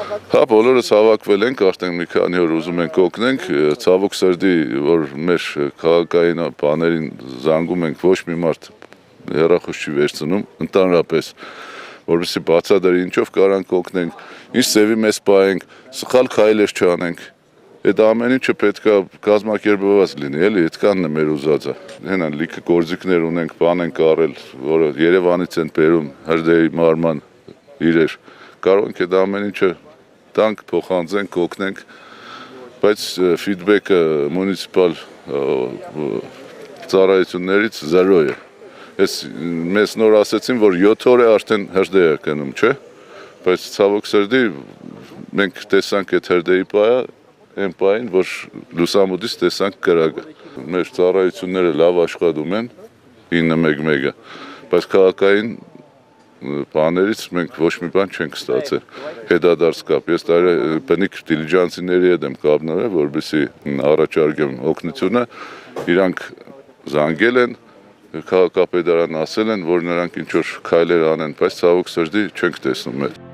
Հա, բոլորս հավաքվել ենք, արդեն մի քանի օր ուզում ենք օգնենք, ցավոք սրտի, որ մեր քաղաքային բաներին զանգում ենք, ոչ մի մարդ հեռախոս չի վերցնում, ընդհանրապես, որովհետեւ բացատրի ինչով կարանք օգնենք, ինչ ծևի մեզ պահենք, սխալ քայլեր չանենք։ Այդ ամեն ինչը պետք է կազմակերպված լինի, էլի, այդքանն է մեր ուզածը։ Հենան լիքը գործիքներ ունենք, բան ենք արել, որը Երևանից են բերում, հրդեհի մարման իրեր։ Կարող ենք այդ ամեն ինչը տանք, փոխանցենք, օգնենք, բայց ֆիդբեքը մունիցիպալ ծառայություններից 0 է։ Ես մեզ նոր ասեցին, որ 7 օր է արդեն հրդեհ է գնում, չէ՞։ Բայց ցավոք սրտի մենք տեսանք այդ հրդեհի պահը, այն պահին, որ լուսամուտից տեսանք կրակը։ Մեր ծառայությունները լավ աշխատում են 911-ը, բայց քաղաքային բաներից մենք ոչ մի բան չենք ստացել, հետադարձ կապ։ Ես բնիկ դիլիջանցիների հետ եմ կապներել, որպեսզի առաջարկեմ օգնությունը, իրանք զանգել են, քաղաքապետարան ասել են, որ նրանք ինչ-որ քայլեր անեն, բայց ցավոք սրտի չենք տեսնում այդ։